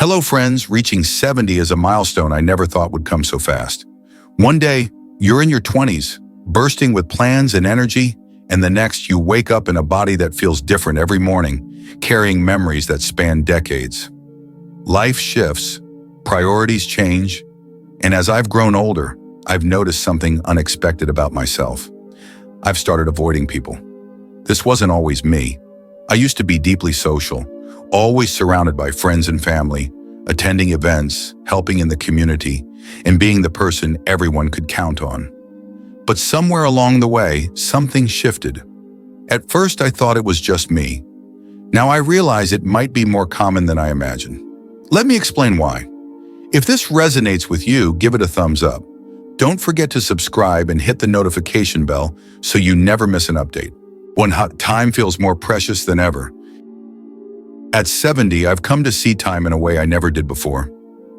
Hello friends, reaching 70 is a milestone I never thought would come so fast. One day, you're in your 20s, bursting with plans and energy, and the next you wake up in a body that feels different every morning, carrying memories that span decades. Life shifts, priorities change, and as I've grown older, I've noticed something unexpected about myself. I've started avoiding people. This wasn't always me. I used to be deeply social, always surrounded by friends and family, attending events, helping in the community, and being the person everyone could count on. But somewhere along the way, something shifted. At first, I thought it was just me. Now I realize it might be more common than I imagined. Let me explain why. If this resonates with you, give it a thumbs up. Don't forget to subscribe and hit the notification bell so you never miss an update. When time feels more precious than ever. At 70, I've come to see time in a way I never did before.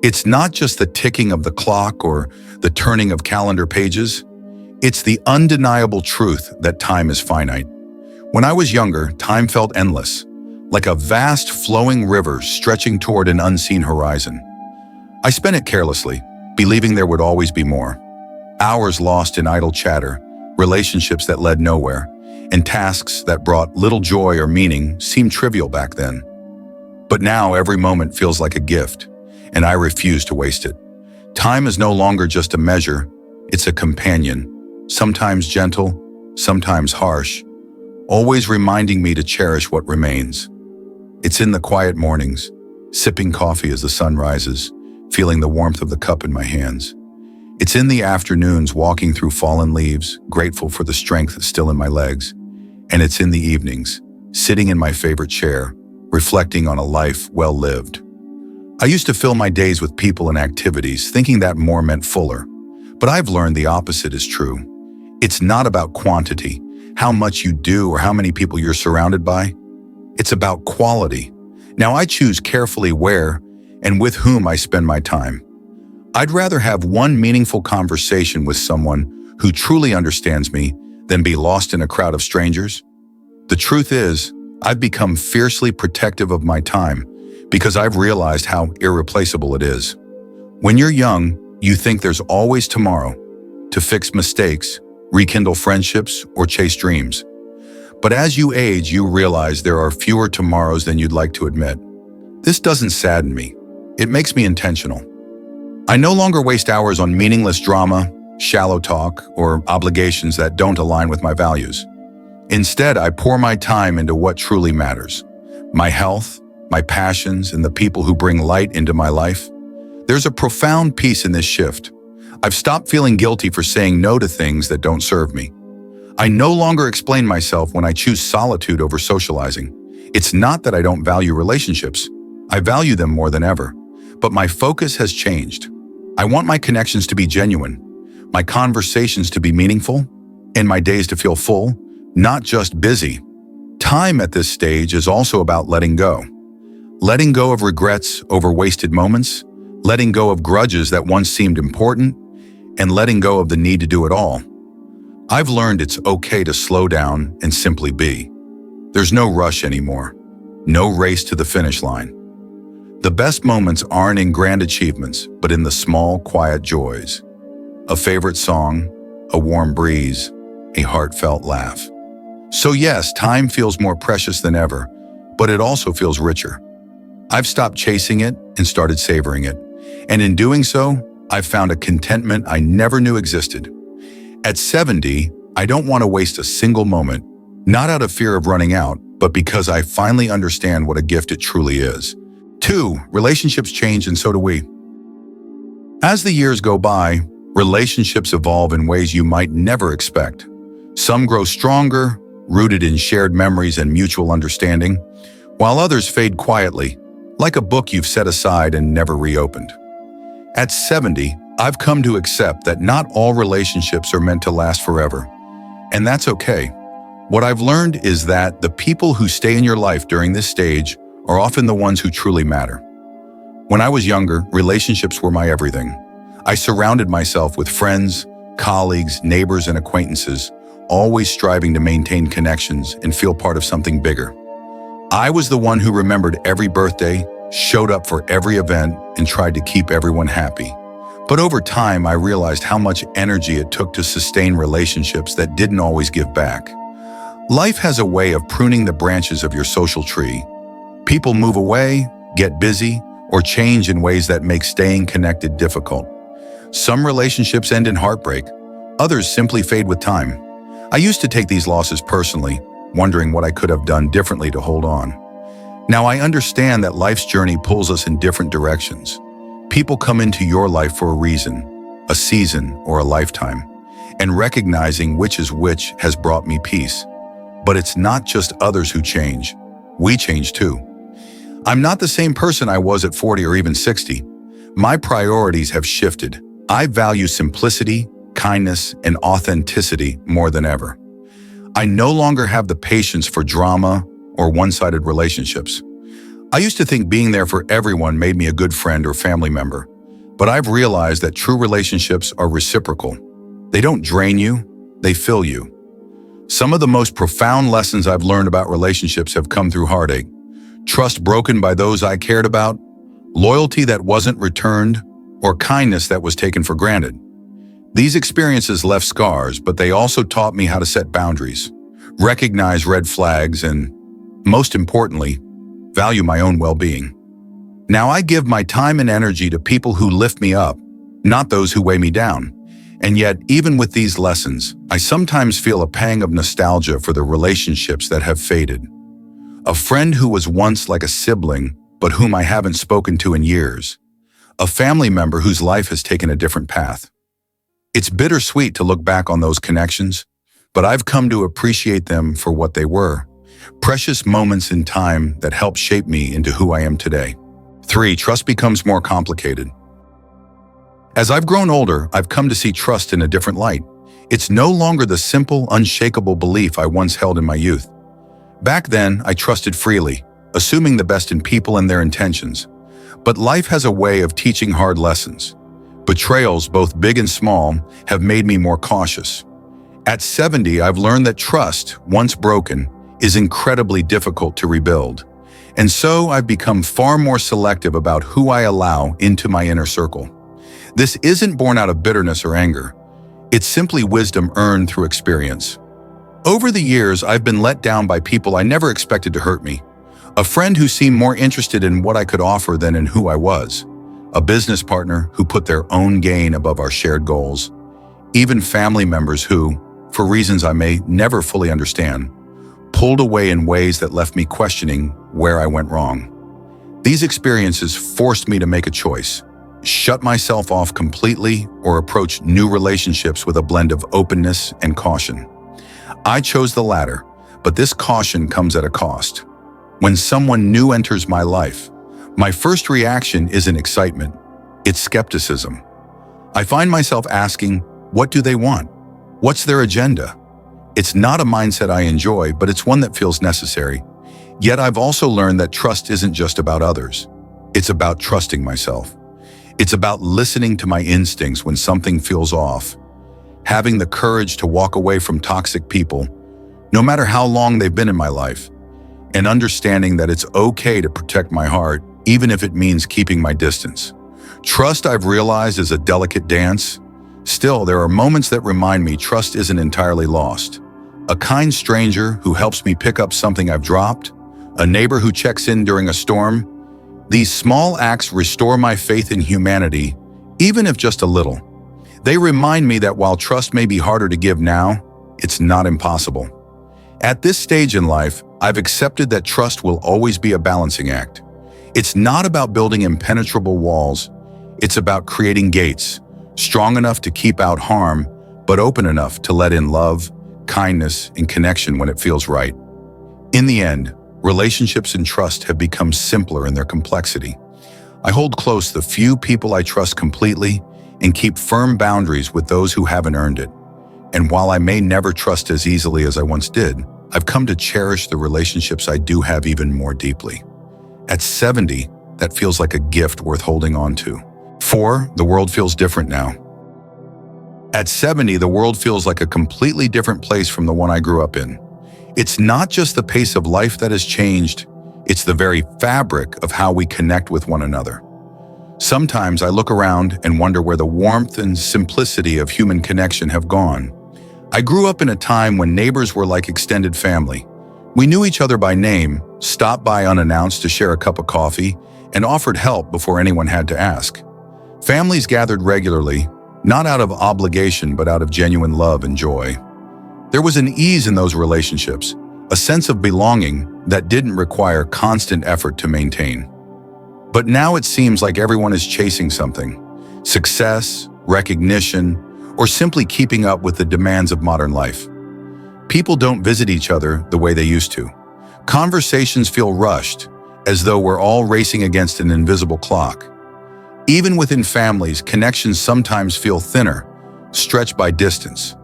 It's not just the ticking of the clock or the turning of calendar pages. It's the undeniable truth that time is finite. When I was younger, time felt endless, like a vast flowing river stretching toward an unseen horizon. I spent it carelessly, believing there would always be more. Hours lost in idle chatter, relationships that led nowhere, and tasks that brought little joy or meaning seemed trivial back then. But now every moment feels like a gift, and I refuse to waste it. Time is no longer just a measure, it's a companion, sometimes gentle, sometimes harsh, always reminding me to cherish what remains. It's in the quiet mornings, sipping coffee as the sun rises, feeling the warmth of the cup in my hands. It's in the afternoons walking through fallen leaves, grateful for the strength still in my legs. And it's in the evenings, sitting in my favorite chair, reflecting on a life well lived. I used to fill my days with people and activities, thinking that more meant fuller. But I've learned the opposite is true. It's not about quantity, how much you do or how many people you're surrounded by. It's about quality. Now I choose carefully where and with whom I spend my time. I'd rather have one meaningful conversation with someone who truly understands me than be lost in a crowd of strangers. The truth is, I've become fiercely protective of my time because I've realized how irreplaceable it is. When you're young, you think there's always tomorrow to fix mistakes, rekindle friendships, or chase dreams. But as you age, you realize there are fewer tomorrows than you'd like to admit. This doesn't sadden me. It makes me intentional. I no longer waste hours on meaningless drama, shallow talk, or obligations that don't align with my values. Instead, I pour my time into what truly matters. My health, my passions, and the people who bring light into my life. There's a profound peace in this shift. I've stopped feeling guilty for saying no to things that don't serve me. I no longer explain myself when I choose solitude over socializing. It's not that I don't value relationships. I value them more than ever. But my focus has changed. I want my connections to be genuine, my conversations to be meaningful, and my days to feel full, not just busy. Time at this stage is also about letting go. Letting go of regrets over wasted moments, letting go of grudges that once seemed important, and letting go of the need to do it all. I've learned it's okay to slow down and simply be. There's no rush anymore, no race to the finish line. The best moments aren't in grand achievements, but in the small, quiet joys. A favorite song, a warm breeze, a heartfelt laugh. So yes, time feels more precious than ever, but it also feels richer. I've stopped chasing it and started savoring it. And in doing so, I've found a contentment I never knew existed. At 70, I don't want to waste a single moment, not out of fear of running out, but because I finally understand what a gift it truly is. 2, relationships change and so do we. As the years go by, relationships evolve in ways you might never expect. Some grow stronger, rooted in shared memories and mutual understanding, while others fade quietly, like a book you've set aside and never reopened. At 70, I've come to accept that not all relationships are meant to last forever, and that's okay. What I've learned is that the people who stay in your life during this stage are often the ones who truly matter. When I was younger, relationships were my everything. I surrounded myself with friends, colleagues, neighbors, and acquaintances, always striving to maintain connections and feel part of something bigger. I was the one who remembered every birthday, showed up for every event, and tried to keep everyone happy. But over time, I realized how much energy it took to sustain relationships that didn't always give back. Life has a way of pruning the branches of your social tree. People move away, get busy, or change in ways that make staying connected difficult. Some relationships end in heartbreak, others simply fade with time. I used to take these losses personally, wondering what I could have done differently to hold on. Now I understand that life's journey pulls us in different directions. People come into your life for a reason, a season, or a lifetime, and recognizing which is which has brought me peace. But it's not just others who change. We change too. I'm not the same person I was at 40 or even 60. My priorities have shifted. I value simplicity, kindness, and authenticity more than ever. I no longer have the patience for drama or one-sided relationships. I used to think being there for everyone made me a good friend or family member, but I've realized that true relationships are reciprocal. They don't drain you, they fill you. Some of the most profound lessons I've learned about relationships have come through heartache. Trust broken by those I cared about, loyalty that wasn't returned, or kindness that was taken for granted. These experiences left scars, but they also taught me how to set boundaries, recognize red flags, and, most importantly, value my own well-being. Now I give my time and energy to people who lift me up, not those who weigh me down. And yet, even with these lessons, I sometimes feel a pang of nostalgia for the relationships that have faded. A friend who was once like a sibling, but whom I haven't spoken to in years. A family member whose life has taken a different path. It's bittersweet to look back on those connections, but I've come to appreciate them for what they were. Precious moments in time that helped shape me into who I am today. 3. Trust becomes more complicated. As I've grown older, I've come to see trust in a different light. It's no longer the simple, unshakable belief I once held in my youth. Back then, I trusted freely, assuming the best in people and their intentions. But life has a way of teaching hard lessons. Betrayals, both big and small, have made me more cautious. At 70, I've learned that trust, once broken, is incredibly difficult to rebuild. And so I've become far more selective about who I allow into my inner circle. This isn't born out of bitterness or anger. It's simply wisdom earned through experience. Over the years, I've been let down by people I never expected to hurt me. A friend who seemed more interested in what I could offer than in who I was. A business partner who put their own gain above our shared goals. Even family members who, for reasons I may never fully understand, pulled away in ways that left me questioning where I went wrong. These experiences forced me to make a choice. Shut myself off completely or approach new relationships with a blend of openness and caution. I chose the latter, but this caution comes at a cost. When someone new enters my life, my first reaction isn't excitement, it's skepticism. I find myself asking, what do they want? What's their agenda? It's not a mindset I enjoy, but it's one that feels necessary. Yet I've also learned that trust isn't just about others. It's about trusting myself. It's about listening to my instincts when something feels off, having the courage to walk away from toxic people, no matter how long they've been in my life, and understanding that it's okay to protect my heart, even if it means keeping my distance. Trust, I've realized, is a delicate dance. Still, there are moments that remind me trust isn't entirely lost. A kind stranger who helps me pick up something I've dropped, a neighbor who checks in during a storm. These small acts restore my faith in humanity, even if just a little. They remind me that while trust may be harder to give now, it's not impossible. At this stage in life, I've accepted that trust will always be a balancing act. It's not about building impenetrable walls. It's about creating gates, strong enough to keep out harm, but open enough to let in love, kindness, and connection when it feels right. In the end, relationships and trust have become simpler in their complexity. I hold close the few people I trust completely and keep firm boundaries with those who haven't earned it. And while I may never trust as easily as I once did, I've come to cherish the relationships I do have even more deeply. At 70, that feels like a gift worth holding on to. 4, the world feels different now. At 70, the world feels like a completely different place from the one I grew up in. It's not just the pace of life that has changed, It's the very fabric of how we connect with one another. Sometimes I look around and wonder where the warmth and simplicity of human connection have gone. I grew up in a time when neighbors were like extended family. We knew each other by name, stopped by unannounced to share a cup of coffee, and offered help before anyone had to ask. Families gathered regularly, not out of obligation but out of genuine love and joy. There was an ease in those relationships, a sense of belonging that didn't require constant effort to maintain. But now it seems like everyone is chasing something: success, recognition, or simply keeping up with the demands of modern life. People don't visit each other the way they used to. Conversations feel rushed, as though we're all racing against an invisible clock. Even within families, connections sometimes feel thinner, stretched by distance,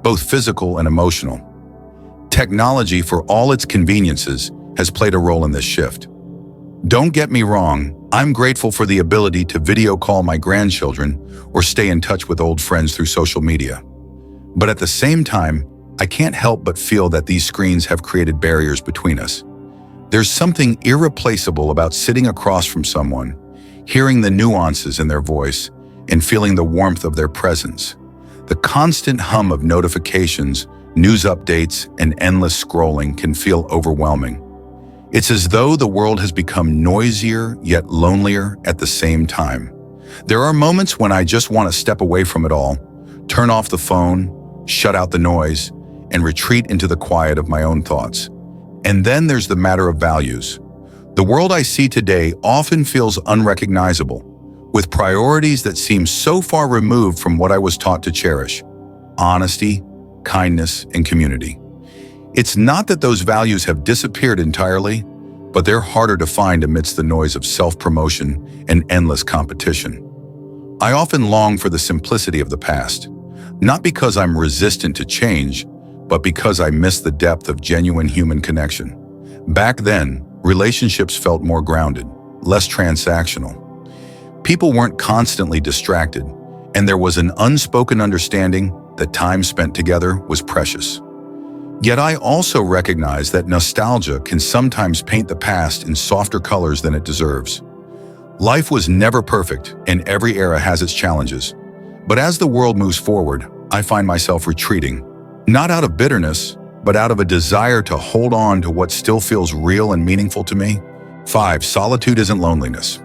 both physical and emotional. Technology, for all its conveniences, has played a role in this shift. Don't get me wrong, I'm grateful for the ability to video call my grandchildren or stay in touch with old friends through social media. But at the same time, I can't help but feel that these screens have created barriers between us. There's something irreplaceable about sitting across from someone, hearing the nuances in their voice, and feeling the warmth of their presence. The constant hum of notifications, news updates, and endless scrolling can feel overwhelming. It's as though the world has become noisier yet lonelier at the same time. There are moments when I just want to step away from it all, turn off the phone, shut out the noise, and retreat into the quiet of my own thoughts. And then there's the matter of values. The world I see today often feels unrecognizable, with priorities that seem so far removed from what I was taught to cherish: honesty, kindness, and community. It's not that those values have disappeared entirely, but they're harder to find amidst the noise of self-promotion and endless competition. I often long for the simplicity of the past, not because I'm resistant to change, but because I miss the depth of genuine human connection. Back then, relationships felt more grounded, less transactional. People weren't constantly distracted, and there was an unspoken understanding that time spent together was precious. Yet I also recognize that nostalgia can sometimes paint the past in softer colors than it deserves. Life was never perfect, and every era has its challenges. But as the world moves forward, I find myself retreating, not out of bitterness, but out of a desire to hold on to what still feels real and meaningful to me. 5. Solitude isn't loneliness.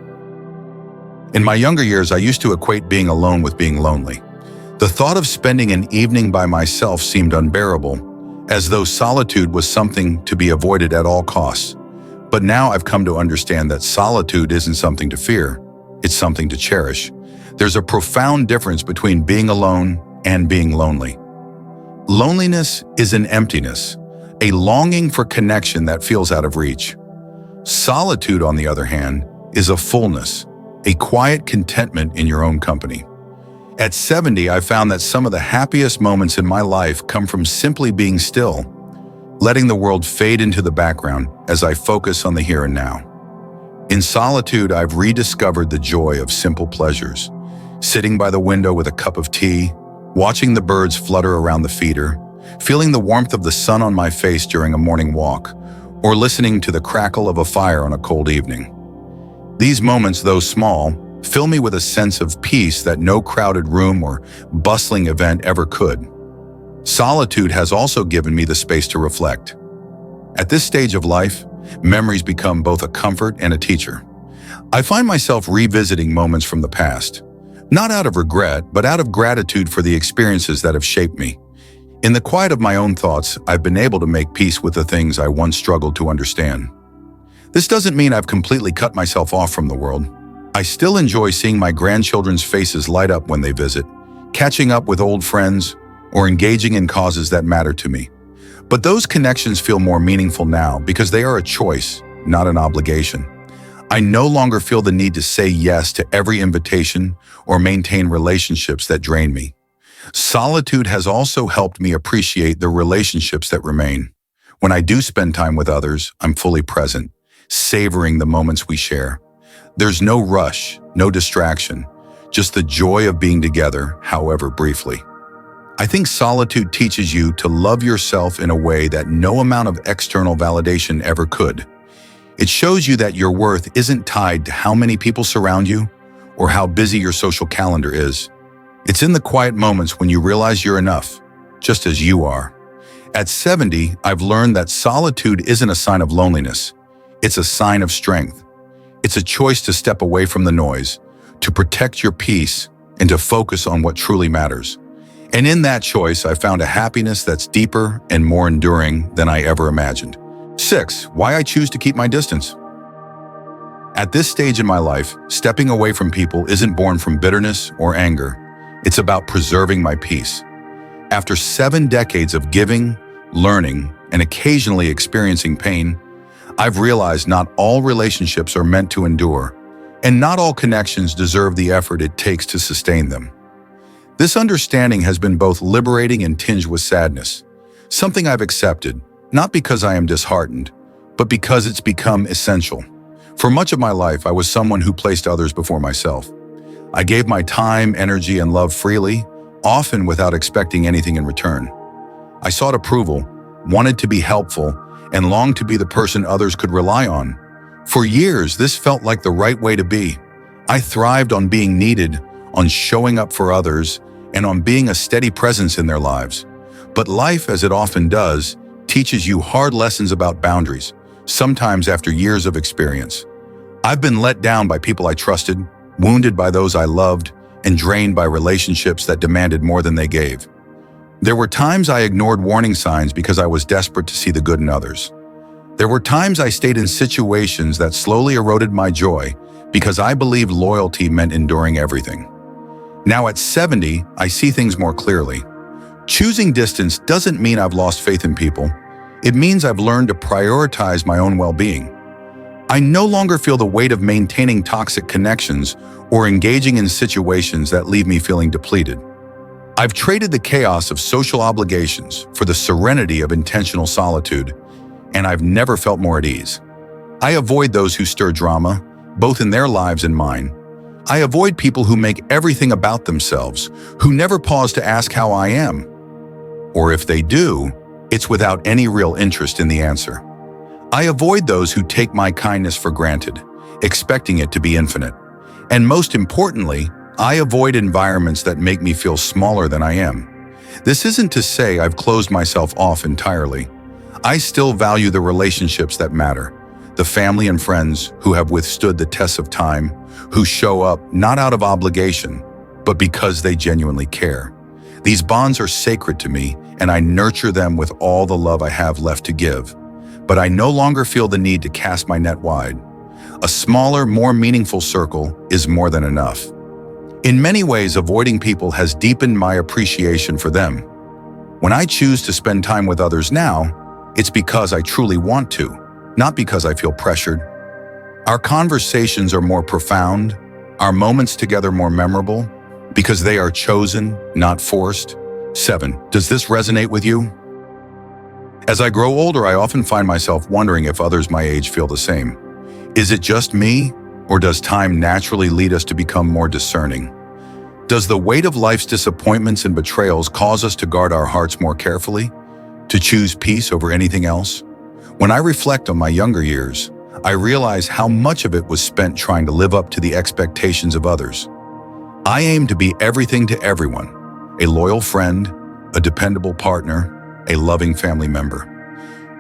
In my younger years, I used to equate being alone with being lonely. The thought of spending an evening by myself seemed unbearable, as though solitude was something to be avoided at all costs. But now I've come to understand that solitude isn't something to fear, it's something to cherish. There's a profound difference between being alone and being lonely. Loneliness is an emptiness, a longing for connection that feels out of reach. Solitude, on the other hand, is a fullness, a quiet contentment in your own company. At 70, I found that some of the happiest moments in my life come from simply being still, letting the world fade into the background as I focus on the here and now. In solitude, I've rediscovered the joy of simple pleasures: sitting by the window with a cup of tea, watching the birds flutter around the feeder, feeling the warmth of the sun on my face during a morning walk, or listening to the crackle of a fire on a cold evening. These moments, though small, fill me with a sense of peace that no crowded room or bustling event ever could. Solitude has also given me the space to reflect. At this stage of life, memories become both a comfort and a teacher. I find myself revisiting moments from the past, not out of regret, but out of gratitude for the experiences that have shaped me. In the quiet of my own thoughts, I've been able to make peace with the things I once struggled to understand. This doesn't mean I've completely cut myself off from the world. I still enjoy seeing my grandchildren's faces light up when they visit, catching up with old friends, or engaging in causes that matter to me. But those connections feel more meaningful now because they are a choice, not an obligation. I no longer feel the need to say yes to every invitation or maintain relationships that drain me. Solitude has also helped me appreciate the relationships that remain. When I do spend time with others, I'm fully present, savoring the moments we share. There's no rush, no distraction, just the joy of being together, however briefly. I think solitude teaches you to love yourself in a way that no amount of external validation ever could. It shows you that your worth isn't tied to how many people surround you or how busy your social calendar is. It's in the quiet moments when you realize you're enough, just as you are. At 70, I've learned that solitude isn't a sign of loneliness. It's a sign of strength. It's a choice to step away from the noise, to protect your peace, and to focus on what truly matters. And in that choice, I found a happiness that's deeper and more enduring than I ever imagined. 6. Why I choose to keep my distance. At this stage in my life, stepping away from people isn't born from bitterness or anger. It's about preserving my peace. After 7 decades of giving, learning, and occasionally experiencing pain, I've realized not all relationships are meant to endure, and not all connections deserve the effort it takes to sustain them. This understanding has been both liberating and tinged with sadness, something I've accepted, not because I am disheartened, but because it's become essential. For much of my life, I was someone who placed others before myself. I gave my time, energy, and love freely, often without expecting anything in return. I sought approval, wanted to be helpful, and longed to be the person others could rely on. For years, this felt like the right way to be. I thrived on being needed, on showing up for others, and on being a steady presence in their lives. But life, as it often does, teaches you hard lessons about boundaries, sometimes after years of experience. I've been let down by people I trusted, wounded by those I loved, and drained by relationships that demanded more than they gave. There were times I ignored warning signs because I was desperate to see the good in others. There were times I stayed in situations that slowly eroded my joy because I believed loyalty meant enduring everything. Now at 70, I see things more clearly. Choosing distance doesn't mean I've lost faith in people. It means I've learned to prioritize my own well-being. I no longer feel the weight of maintaining toxic connections or engaging in situations that leave me feeling depleted. I've traded the chaos of social obligations for the serenity of intentional solitude, and I've never felt more at ease. I avoid those who stir drama, both in their lives and mine. I avoid people who make everything about themselves, who never pause to ask how I am. Or if they do, it's without any real interest in the answer. I avoid those who take my kindness for granted, expecting it to be infinite. And most importantly, I avoid environments that make me feel smaller than I am. This isn't to say I've closed myself off entirely. I still value the relationships that matter, the family and friends who have withstood the tests of time, who show up not out of obligation, but because they genuinely care. These bonds are sacred to me, and I nurture them with all the love I have left to give. But I no longer feel the need to cast my net wide. A smaller, more meaningful circle is more than enough. In many ways, avoiding people has deepened my appreciation for them. When I choose to spend time with others now, it's because I truly want to, not because I feel pressured. Our conversations are more profound, our moments together more memorable, because they are chosen, not forced. 7. Does this resonate with you? As I grow older, I often find myself wondering if others my age feel the same. Is it just me, or does time naturally lead us to become more discerning? Does the weight of life's disappointments and betrayals cause us to guard our hearts more carefully, to choose peace over anything else? When I reflect on my younger years, I realize how much of it was spent trying to live up to the expectations of others. I aimed to be everything to everyone, a loyal friend, a dependable partner, a loving family member.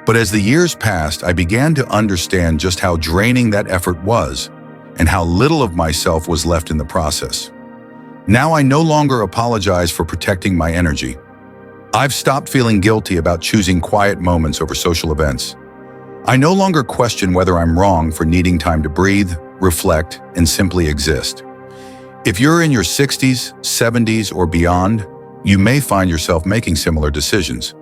But as the years passed, I began to understand just how draining that effort was and how little of myself was left in the process. Now I no longer apologize for protecting my energy. I've stopped feeling guilty about choosing quiet moments over social events. I no longer question whether I'm wrong for needing time to breathe, reflect, and simply exist. If you're in your 60s, 70s, or beyond, you may find yourself making similar decisions.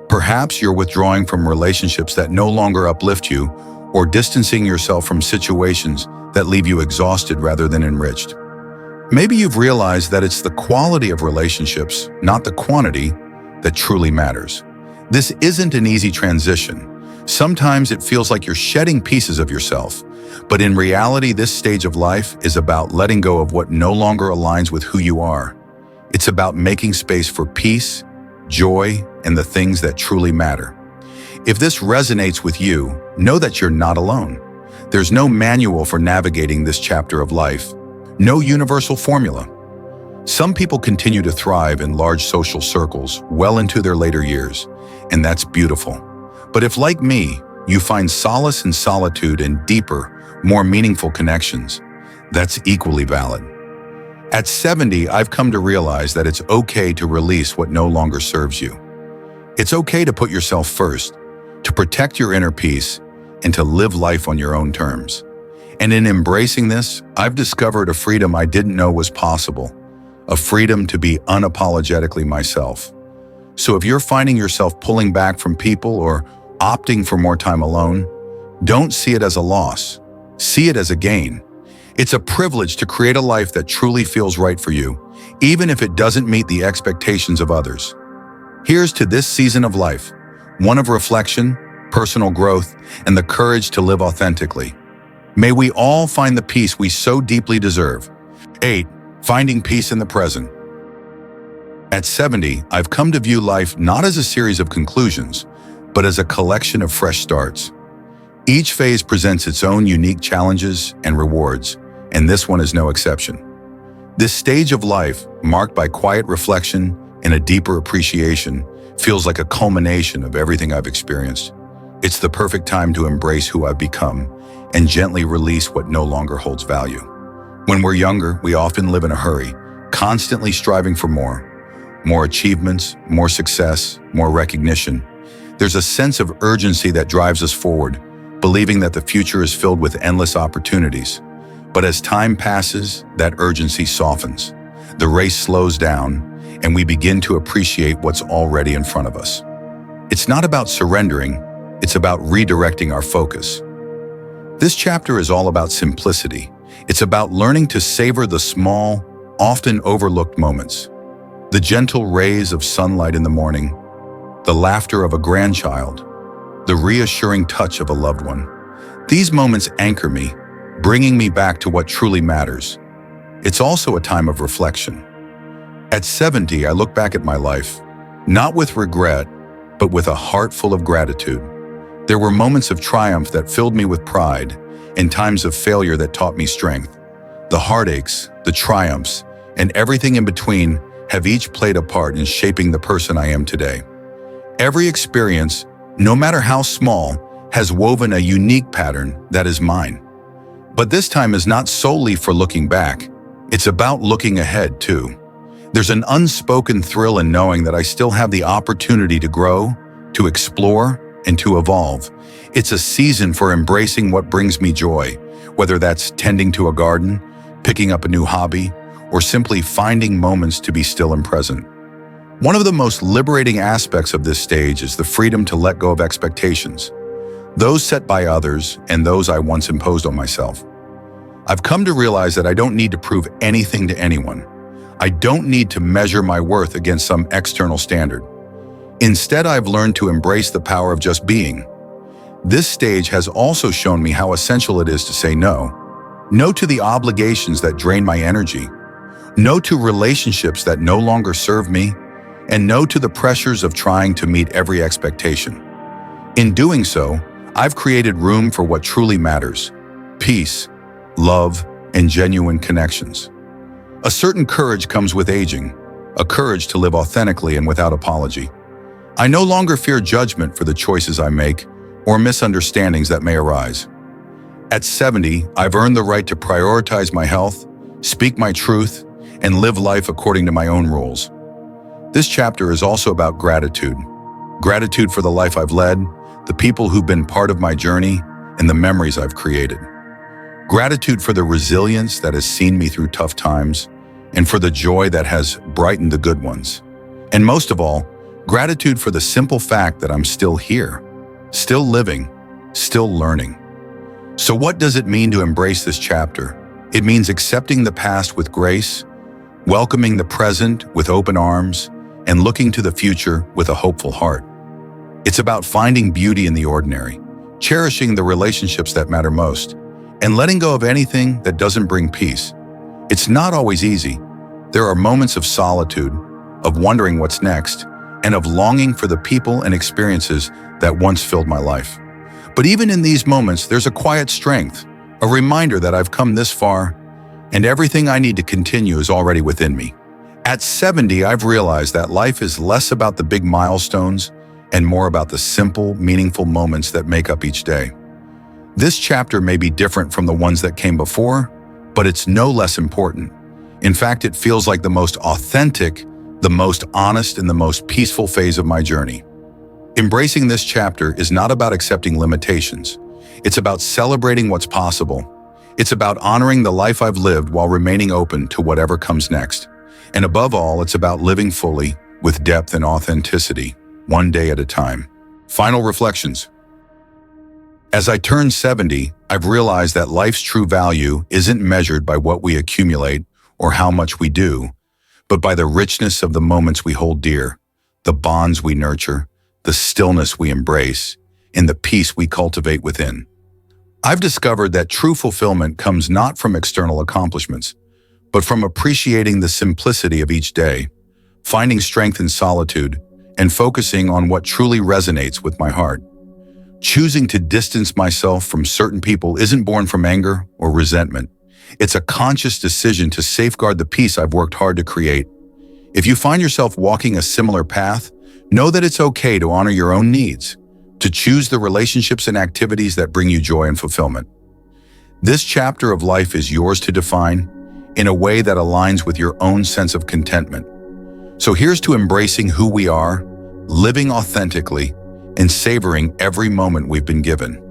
Perhaps you're withdrawing from relationships that no longer uplift you, or distancing yourself from situations that leave you exhausted rather than enriched. Maybe you've realized that it's the quality of relationships, not the quantity, that truly matters. This isn't an easy transition. Sometimes it feels like you're shedding pieces of yourself, but in reality, this stage of life is about letting go of what no longer aligns with who you are. It's about making space for peace, joy, and the things that truly matter. If this resonates with you, know that you're not alone. There's no manual for navigating this chapter of life, no universal formula. Some people continue to thrive in large social circles well into their later years, and that's beautiful. But if, like me, you find solace in solitude and deeper, more meaningful connections, that's equally valid. At 70, I've come to realize that it's okay to release what no longer serves you. It's okay to put yourself first, to protect your inner peace, and to live life on your own terms. And in embracing this, I've discovered a freedom I didn't know was possible, a freedom to be unapologetically myself. So if you're finding yourself pulling back from people or opting for more time alone, don't see it as a loss. See it as a gain. It's a privilege to create a life that truly feels right for you, even if it doesn't meet the expectations of others. Here's to this season of life, one of reflection, personal growth, and the courage to live authentically. May we all find the peace we so deeply deserve. 8. Finding peace in the present. At 70, I've come to view life not as a series of conclusions, but as a collection of fresh starts. Each phase presents its own unique challenges and rewards, and this one is no exception. This stage of life, marked by quiet reflection and a deeper appreciation, feels like a culmination of everything I've experienced. It's the perfect time to embrace who I've become and gently release what no longer holds value. When we're younger, we often live in a hurry, constantly striving for more achievements, more success, more recognition. There's a sense of urgency that drives us forward, believing that the future is filled with endless opportunities. But as time passes, that urgency softens. The race slows down, and we begin to appreciate what's already in front of us. It's not about surrendering, it's about redirecting our focus. This chapter is all about simplicity. It's about learning to savor the small, often overlooked moments. The gentle rays of sunlight in the morning, the laughter of a grandchild, the reassuring touch of a loved one. These moments anchor me, bringing me back to what truly matters. It's also a time of reflection. At 70, I look back at my life, not with regret, but with a heart full of gratitude. There were moments of triumph that filled me with pride, and times of failure that taught me strength. The heartaches, the triumphs, and everything in between have each played a part in shaping the person I am today. Every experience, no matter how small, has woven a unique pattern that is mine. But this time is not solely for looking back. It's about looking ahead, too. There's an unspoken thrill in knowing that I still have the opportunity to grow, to explore, and to evolve. It's a season for embracing what brings me joy, whether that's tending to a garden, picking up a new hobby, or simply finding moments to be still and present. One of the most liberating aspects of this stage is the freedom to let go of expectations, those set by others and those I once imposed on myself. I've come to realize that I don't need to prove anything to anyone. I don't need to measure my worth against some external standard. Instead, I've learned to embrace the power of just being. This stage has also shown me how essential it is to say no. No to the obligations that drain my energy. No to relationships that no longer serve me. And no to the pressures of trying to meet every expectation. In doing so, I've created room for what truly matters: peace, love, and genuine connections. A certain courage comes with aging, a courage to live authentically and without apology. I no longer fear judgment for the choices I make or misunderstandings that may arise. At 70, I've earned the right to prioritize my health, speak my truth, and live life according to my own rules. This chapter is also about gratitude. Gratitude for the life I've led, the people who've been part of my journey, and the memories I've created. Gratitude for the resilience that has seen me through tough times, and for the joy that has brightened the good ones. And most of all, gratitude for the simple fact that I'm still here, still living, still learning. So what does it mean to embrace this chapter? It means accepting the past with grace, welcoming the present with open arms, and looking to the future with a hopeful heart. It's about finding beauty in the ordinary, cherishing the relationships that matter most, and letting go of anything that doesn't bring peace. It's not always easy. There are moments of solitude, of wondering what's next, and of longing for the people and experiences that once filled my life. But even in these moments, there's a quiet strength, a reminder that I've come this far, and everything I need to continue is already within me. At 70, I've realized that life is less about the big milestones and more about the simple, meaningful moments that make up each day. This chapter may be different from the ones that came before, but it's no less important. In fact, it feels like the most authentic, the most honest, and the most peaceful phase of my journey. Embracing this chapter is not about accepting limitations. It's about celebrating what's possible. It's about honoring the life I've lived while remaining open to whatever comes next. And above all, it's about living fully, with depth and authenticity, one day at a time. Final reflections. As I turn 70, I've realized that life's true value isn't measured by what we accumulate or how much we do, but by the richness of the moments we hold dear, the bonds we nurture, the stillness we embrace, and the peace we cultivate within. I've discovered that true fulfillment comes not from external accomplishments, but from appreciating the simplicity of each day, finding strength in solitude, and focusing on what truly resonates with my heart. Choosing to distance myself from certain people isn't born from anger or resentment. It's a conscious decision to safeguard the peace I've worked hard to create. If you find yourself walking a similar path, know that it's okay to honor your own needs, to choose the relationships and activities that bring you joy and fulfillment. This chapter of life is yours to define in a way that aligns with your own sense of contentment. So here's to embracing who we are, living authentically, and savoring every moment we've been given.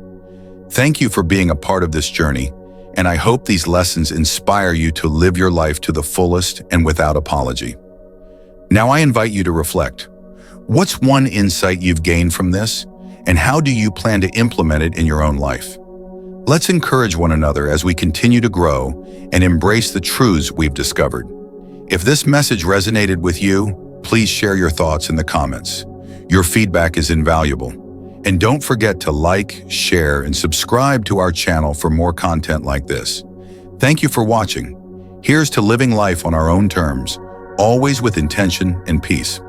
Thank you for being a part of this journey, and I hope these lessons inspire you to live your life to the fullest and without apology. Now I invite you to reflect. What's one insight you've gained from this, and how do you plan to implement it in your own life? Let's encourage one another as we continue to grow and embrace the truths we've discovered. If this message resonated with you, please share your thoughts in the comments. Your feedback is invaluable. And don't forget to like, share, and subscribe to our channel for more content like this. Thank you for watching. Here's to living life on our own terms, always with intention and peace.